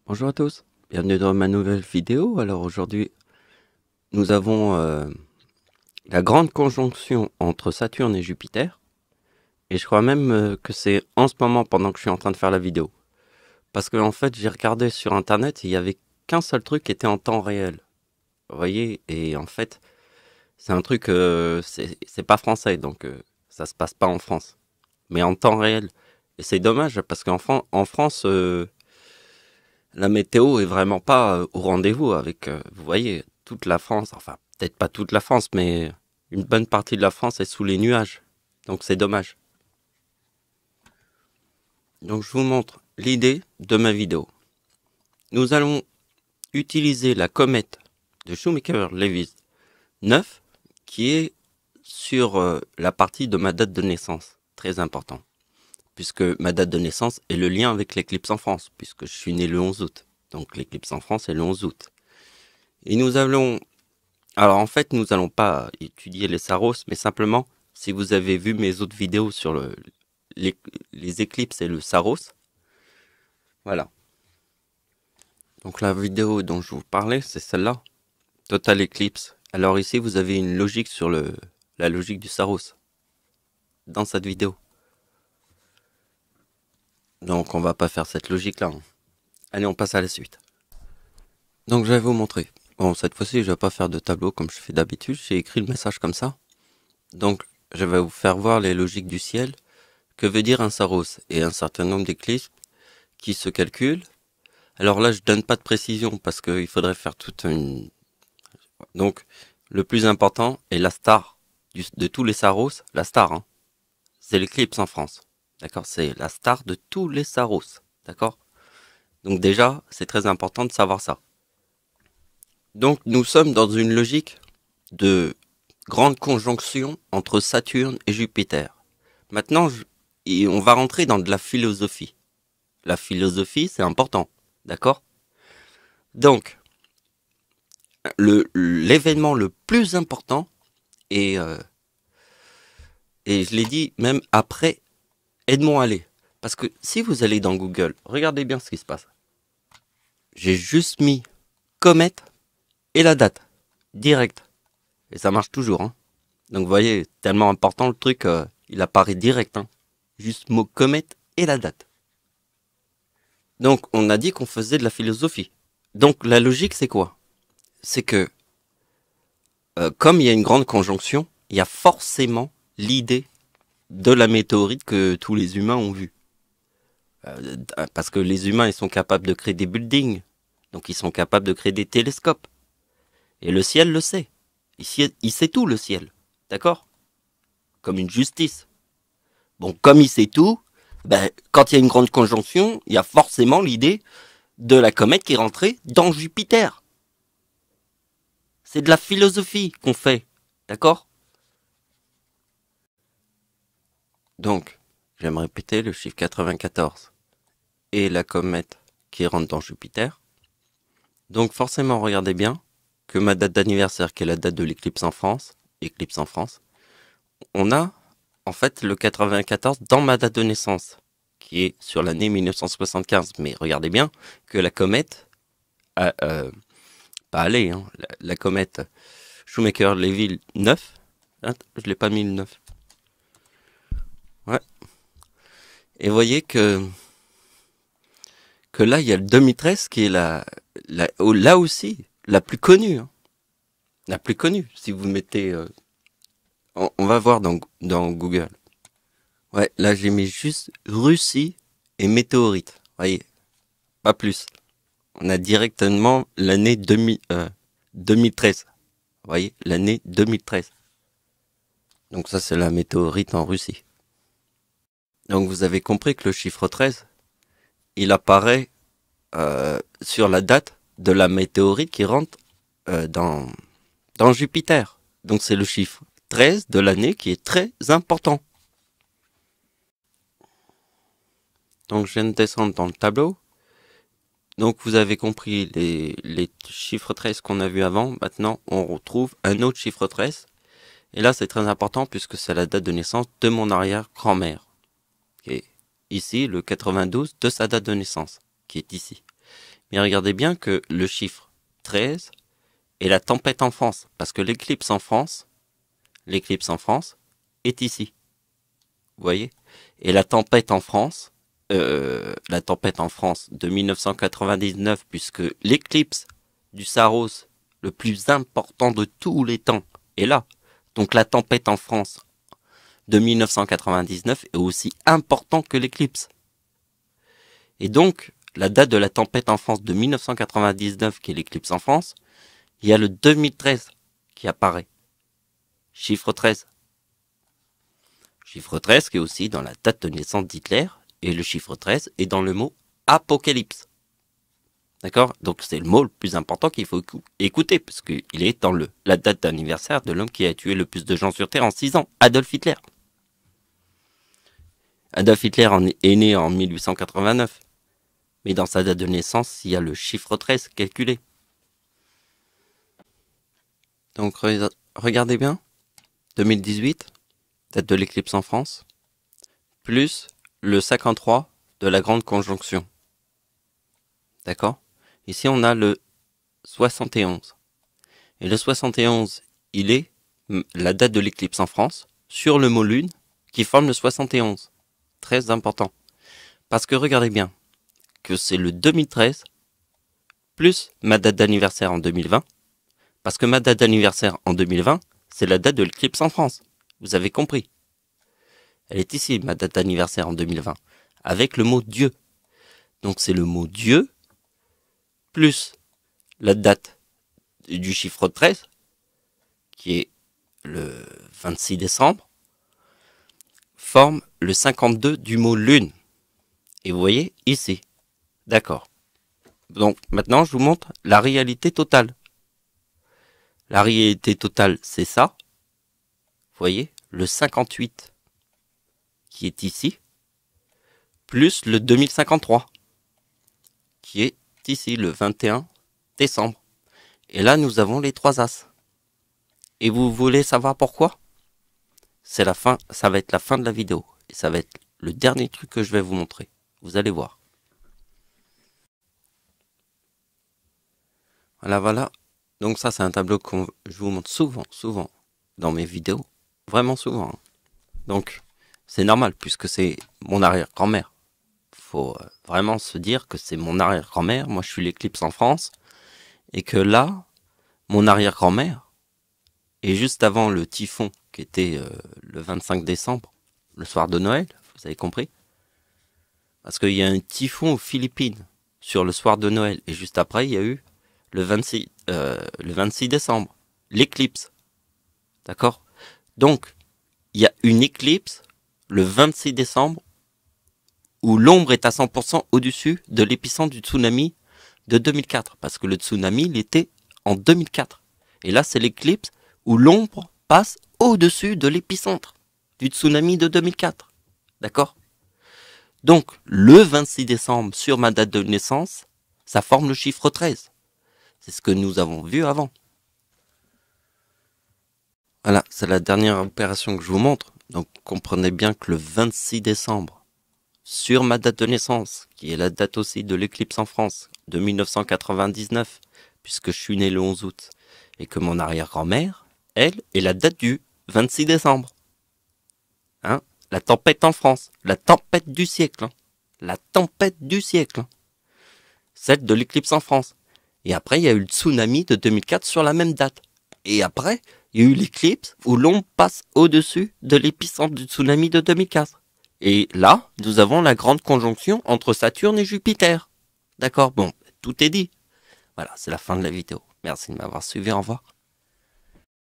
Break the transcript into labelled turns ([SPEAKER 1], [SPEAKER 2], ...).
[SPEAKER 1] Bonjour à tous, bienvenue dans ma nouvelle vidéo. Alors aujourd'hui, nous avons la grande conjonction entre Saturne et Jupiter. Et je crois même que c'est en ce moment pendant que je suis en train de faire la vidéo. Parce que en fait, j'ai regardé sur internet et il y avait qu'un seul truc qui était en temps réel. Vous voyez, et en fait, c'est un truc, c'est pas français, donc ça se passe pas en France. Mais en temps réel. Et c'est dommage parce en France, la météo est vraiment pas au rendez-vous avec, vous voyez, toute la France, enfin peut-être pas toute la France, mais une bonne partie de la France est sous les nuages. Donc c'est dommage. Donc je vous montre l'idée de ma vidéo. Nous allons utiliser la comète de Shoemaker-Levy 9 qui est sur la partie de ma date de naissance. Très important. Puisque ma date de naissance est le lien avec l'éclipse en France, puisque je suis né le 11 août. Donc l'éclipse en France est le 11 août. Et nous allons... Alors en fait, nous allons pas étudier les Saros, mais simplement, si vous avez vu mes autres vidéos sur les éclipses et le Saros, voilà. Donc la vidéo dont je vous parlais, c'est celle-là. Total Eclipse. Alors ici, vous avez une logique sur la logique du Saros. Dans cette vidéo. Donc on va pas faire cette logique-là. Hein. Allez, on passe à la suite. Donc je vais vous montrer. Bon, cette fois-ci, je vais pas faire de tableau comme je fais d'habitude. J'ai écrit le message comme ça. Donc, je vais vous faire voir les logiques du ciel. Que veut dire un Saros et un certain nombre d'éclipses qui se calculent. Alors là, je donne pas de précision parce qu'il faudrait faire toute une... Donc, le plus important est la star de tous les Saros. La star, hein, c'est l'éclipse en France. D'accord? C'est la star de tous les Saros. D'accord? Donc déjà, c'est très important de savoir ça. Donc, nous sommes dans une logique de grande conjonction entre Saturne et Jupiter. Maintenant, on va rentrer dans de la philosophie. La philosophie, c'est important, d'accord? Donc, l'événement le plus important, et je l'ai dit même après Edmond Halley, parce que si vous allez dans Google, regardez bien ce qui se passe. J'ai juste mis comète et la date, direct. Et ça marche toujours, hein. Donc vous voyez, tellement important le truc, il apparaît direct, hein. Juste mot comète et la date. Donc on a dit qu'on faisait de la philosophie. Donc la logique c'est quoi? C'est que comme il y a une grande conjonction, il y a forcément l'idée de la météorite que tous les humains ont vue. Parce que les humains ils sont capables de créer des buildings, donc ils sont capables de créer des télescopes. Et le ciel le sait. Il sait tout le ciel, d'accord? Comme une justice. Bon, comme il sait tout, ben, quand il y a une grande conjonction, il y a forcément l'idée de la comète qui est rentrée dans Jupiter. C'est de la philosophie qu'on fait, d'accord? Donc, j'aime répéter le chiffre 94 et la comète qui rentre dans Jupiter. Donc forcément, regardez bien que ma date d'anniversaire, qui est la date de l'éclipse en France, on a en fait le 94 dans ma date de naissance, qui est sur l'année 1975. Mais regardez bien que la comète a... pas allé, hein, la comète Shoemaker-Levy 9, hein, je l'ai pas mis le 9. Ouais. Et voyez que là, il y a le 2013 qui est là aussi, la plus connue. Hein. La plus connue, si vous mettez... on va voir dans Google. Ouais, là, j'ai mis juste Russie et météorite. Voyez, pas plus. On a directement l'année 2013. Vous voyez, l'année 2013. Donc ça, c'est la météorite en Russie. Donc vous avez compris que le chiffre 13, il apparaît sur la date de la météorite qui rentre dans Jupiter. Donc c'est le chiffre 13 de l'année qui est très important. Donc je viens de descendre dans le tableau. Donc vous avez compris les chiffres 13 qu'on a vu avant. Maintenant on retrouve un autre chiffre 13. Et là c'est très important puisque c'est la date de naissance de mon arrière-grand-mère. Qui est ici le 92 de sa date de naissance. Qui est ici. Mais regardez bien que le chiffre 13 est la tempête en France. Parce que l'éclipse en France est ici. Vous voyez? Et la tempête en France de 1999, puisque l'éclipse du Saros, le plus important de tous les temps, est là. Donc la tempête en France de 1999 est aussi important que l'éclipse. Et donc, la date de la tempête en France de 1999, qui est l'éclipse en France, il y a le 2013 qui apparaît. Chiffre 13. Chiffre 13 qui est aussi dans la date de naissance d'Hitler, et le chiffre 13 est dans le mot apocalypse. D'accord? Donc c'est le mot le plus important qu'il faut écouter, parce qu'il est dans la date d'anniversaire de l'homme qui a tué le plus de gens sur Terre en 6 ans, Adolf Hitler. Adolf Hitler est né en 1889. Mais dans sa date de naissance, il y a le chiffre 13 calculé. Donc regardez bien, 2018, date de l'éclipse en France, plus le 53 de la grande conjonction. D'accord? Ici on a le 71. Et le 71, il est la date de l'éclipse en France, sur le mot lune, qui forme le 71. Très important. Parce que regardez bien, que c'est le 2013 plus ma date d'anniversaire en 2020, parce que ma date d'anniversaire en 2020, c'est la date de l'éclipse en France. Vous avez compris. Elle est ici, ma date d'anniversaire en 2020, avec le mot Dieu. Donc c'est le mot Dieu plus la date du chiffre 13, qui est le 26 décembre, forme le 52 du mot lune. Et vous voyez ici. D'accord. Donc maintenant, je vous montre la réalité totale. La réalité totale, c'est ça. Vous voyez, le 58 qui est ici, plus le 2053 qui est ici, le 21 décembre. Et là, nous avons les 3 as. Et vous voulez savoir pourquoi? C'est la fin, ça va être la fin de la vidéo. Et ça va être le dernier truc que je vais vous montrer. Vous allez voir. Voilà. Donc ça, c'est un tableau que je vous montre souvent dans mes vidéos. Vraiment souvent. Donc, c'est normal puisque c'est mon arrière-grand-mère. Faut vraiment se dire que c'est mon arrière-grand-mère. Moi, je suis l'éclipse en France. Et que là, mon arrière-grand-mère, et juste avant le typhon qui était le 25 décembre, le soir de Noël, vous avez compris? Parce qu'il y a un typhon aux Philippines sur le soir de Noël. Et juste après, il y a eu le 26 décembre, l'éclipse. D'accord? Donc, il y a une éclipse le 26 décembre où l'ombre est à 100% au-dessus de l'épicentre du tsunami de 2004. Parce que le tsunami, il était en 2004. Et là, c'est l'éclipse où l'ombre passe au-dessus de l'épicentre du tsunami de 2004. D'accord? Donc, le 26 décembre, sur ma date de naissance, ça forme le chiffre 13. C'est ce que nous avons vu avant. Voilà, c'est la dernière opération que je vous montre. Donc comprenez bien que le 26 décembre, sur ma date de naissance, qui est la date aussi de l'éclipse en France, de 1999, puisque je suis né le 11 août, et que mon arrière-grand-mère, elle, est la date du 26 décembre. Hein? La tempête en France, la tempête du siècle. Hein? La tempête du siècle. Hein? Celle de l'éclipse en France. Et après, il y a eu le tsunami de 2004 sur la même date. Et après, il y a eu l'éclipse où l'ombre passe au-dessus de l'épicentre du tsunami de 2004. Et là, nous avons la grande conjonction entre Saturne et Jupiter. D'accord? Bon, tout est dit. Voilà, c'est la fin de la vidéo. Merci de m'avoir suivi, au revoir.